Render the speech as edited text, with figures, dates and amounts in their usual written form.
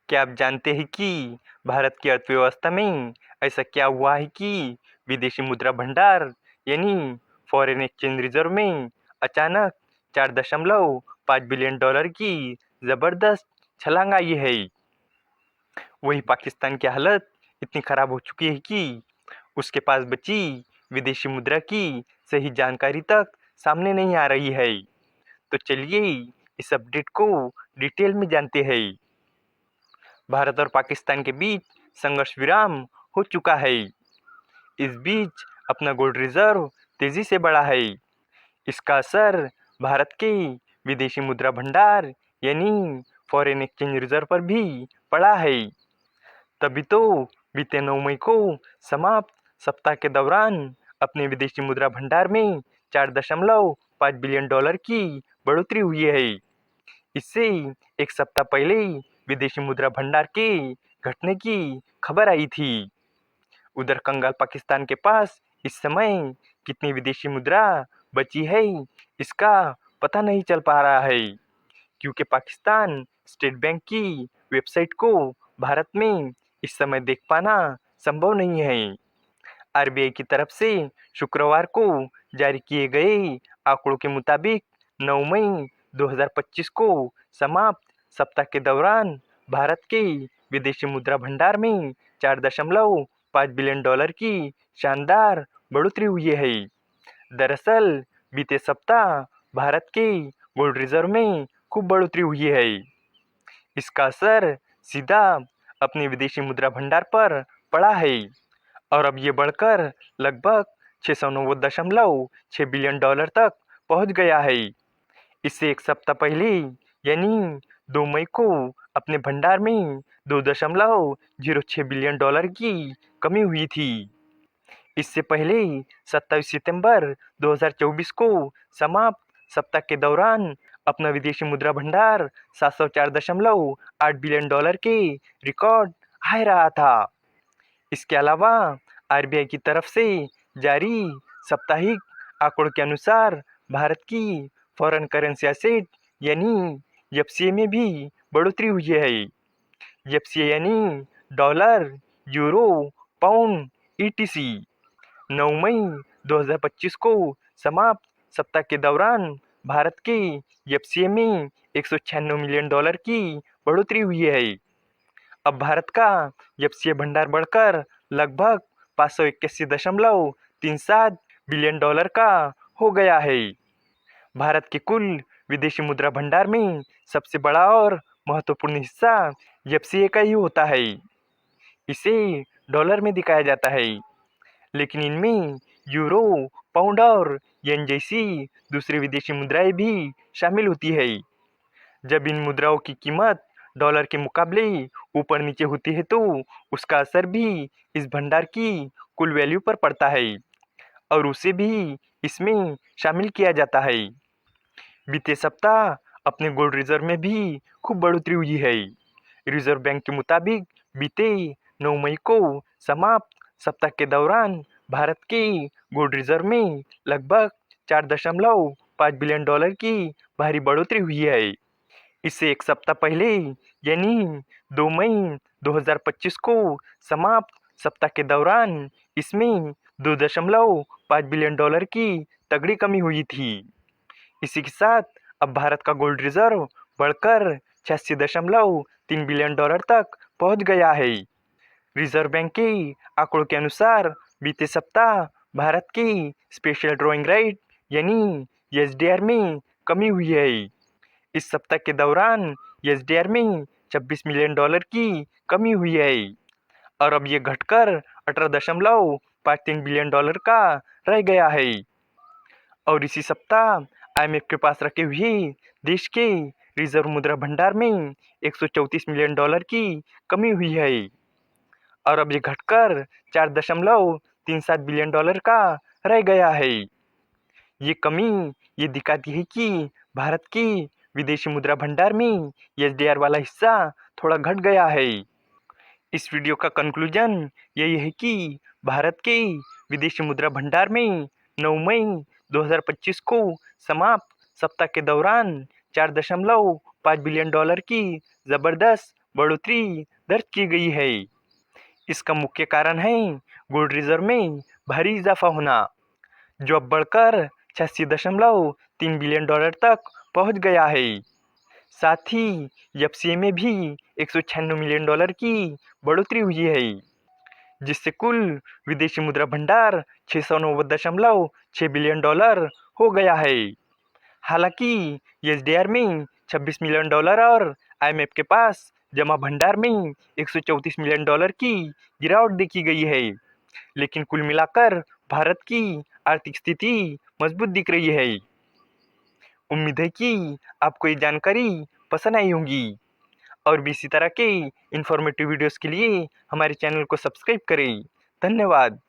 क्या आप जानते हैं कि भारत की अर्थव्यवस्था में ऐसा क्या हुआ है कि विदेशी मुद्रा भंडार यानी फॉरेन एक्सचेंज रिजर्व में अचानक 4.5 बिलियन डॉलर की जबरदस्त छलांग आई है। वही पाकिस्तान की हालत इतनी खराब हो चुकी है कि उसके पास बची विदेशी मुद्रा की सही जानकारी तक सामने नहीं आ रही है। तो चलिए इस अपडेट को डिटेल में जानते हैं। भारत और पाकिस्तान के बीच संघर्ष विराम हो चुका है। इस बीच अपना गोल्ड रिजर्व तेजी से बढ़ा है। इसका असर भारत के विदेशी मुद्रा भंडार यानी फॉरेन एक्सचेंज रिजर्व पर भी पड़ा है। तभी तो बीते 9 मई को समाप्त सप्ताह के दौरान अपने विदेशी मुद्रा भंडार में 4.5 बिलियन डॉलर की बढ़ोतरी हुई है। इससे एक सप्ताह पहले विदेशी मुद्रा भंडार के घटने की खबर आई थी। उधर कंगाल पाकिस्तान के पास इस समय कितनी विदेशी मुद्रा बची है इसका पता नहीं चल पा रहा है, क्योंकि पाकिस्तान स्टेट बैंक की वेबसाइट को भारत में इस समय देख पाना संभव नहीं है। आरबीआई की तरफ से शुक्रवार को जारी किए गए आंकड़ों के मुताबिक 9 मई 2025 को समाप्त सप्ताह के दौरान भारत के विदेशी मुद्रा भंडार में 4.5 बिलियन डॉलर की शानदार बढ़ोतरी हुई है। दरअसल बीते सप्ताह भारत के गोल्ड रिजर्व में खूब बढ़ोतरी हुई है। इसका असर सीधा अपने विदेशी मुद्रा भंडार पर पड़ा है और अब ये बढ़कर लगभग 690.6 बिलियन डॉलर तक पहुंच गया है। इससे एक सप्ताह पहले यानी 2 मई को अपने भंडार में 2.06 बिलियन डॉलर की कमी हुई थी। इससे पहले 27 सितंबर 2024 को समाप्त सप्ताह के दौरान अपना विदेशी मुद्रा भंडार 704.8 बिलियन डॉलर के रिकॉर्ड हाई रहा था। इसके अलावा आरबीआई की तरफ से जारी साप्ताहिक आंकड़ों के अनुसार भारत की फॉरेन करेंसी एसेट यानी एफसीए में भी बढ़ोतरी हुई है। एफसीए यानी डॉलर, यूरो, पाउंड, ईटीसी। 9 मई 2025 को समाप्त सप्ताह के दौरान भारत के एफसीए में 196 मिलियन डॉलर की बढ़ोतरी हुई है। अब भारत का एफसीए भंडार बढ़कर लगभग 581.37 बिलियन डॉलर का हो गया है। भारत के कुल विदेशी मुद्रा भंडार में सबसे बड़ा और महत्वपूर्ण हिस्सा एफसीए का ही होता है। इसे डॉलर में दिखाया जाता है, लेकिन इनमें यूरो, पाउंड और येन जैसी दूसरी विदेशी मुद्राएं भी शामिल होती है। जब इन मुद्राओं की कीमत डॉलर के मुकाबले ऊपर नीचे होती है तो उसका असर भी इस भंडार की कुल वैल्यू पर पड़ता है और उसे भी इसमें शामिल किया जाता है। बीते सप्ताह अपने गोल्ड रिजर्व में भी खूब बढ़ोतरी हुई है। रिजर्व बैंक के मुताबिक बीते 9 मई को समाप्त सप्ताह के दौरान भारत के गोल्ड रिजर्व में लगभग 4.5 बिलियन डॉलर की भारी बढ़ोतरी हुई है। इससे एक सप्ताह पहले यानी 2 मई 2025 को समाप्त सप्ताह के दौरान इसमें 2.5 बिलियन डॉलर की तगड़ी कमी हुई थी। इसी के साथ अब भारत का गोल्ड रिजर्व बढ़कर 86.3 बिलियन डॉलर तक पहुंच गया है। रिजर्व बैंक के आंकड़ों के अनुसार बीते सप्ताह भारत की स्पेशल ड्रॉइंग राइट यानी एसडीआर में कमी हुई है। इस सप्ताह के दौरान एसडीआर में 26 मिलियन डॉलर की कमी हुई है और अब ये घटकर 18.53 बिलियन डॉलर का रह गया है। और इसी सप्ताह आईएमएफ के पास रखे हुए देश के रिजर्व मुद्रा भंडार में 134 मिलियन डॉलर की कमी हुई है और अब ये घटकर 4.37 बिलियन डॉलर का रह गया है। ये कमी ये दिखाती है कि भारत के विदेशी मुद्रा भंडार में एसडीआर वाला हिस्सा थोड़ा घट गया है। इस वीडियो का कंक्लूजन यही है कि भारत के विदेशी मुद्रा भंडार में 9 मई 2025 को समाप्त सप्ताह के दौरान 4.5 बिलियन डॉलर की जबरदस्त बढ़ोतरी दर्ज की गई है। इसका मुख्य कारण है गोल्ड रिजर्व में भारी इजाफा होना, जो अब बढ़कर 86.3 बिलियन डॉलर तक पहुंच गया है। साथ ही एफसीए में भी 196 मिलियन डॉलर की बढ़ोतरी हुई है, जिससे कुल विदेशी मुद्रा भंडार 690.6 बिलियन डॉलर हो गया है। हालांकि एसडीआर में 26 मिलियन डॉलर और आईएमएफ के पास जमा भंडार में 134 मिलियन डॉलर की गिरावट देखी गई है, लेकिन कुल मिलाकर भारत की आर्थिक स्थिति मजबूत दिख रही है। उम्मीद है कि आपको ये जानकारी पसंद आई होगी और भी इसी तरह के इंफॉर्मेटिव वीडियोस के लिए हमारे चैनल को सब्सक्राइब करें। धन्यवाद।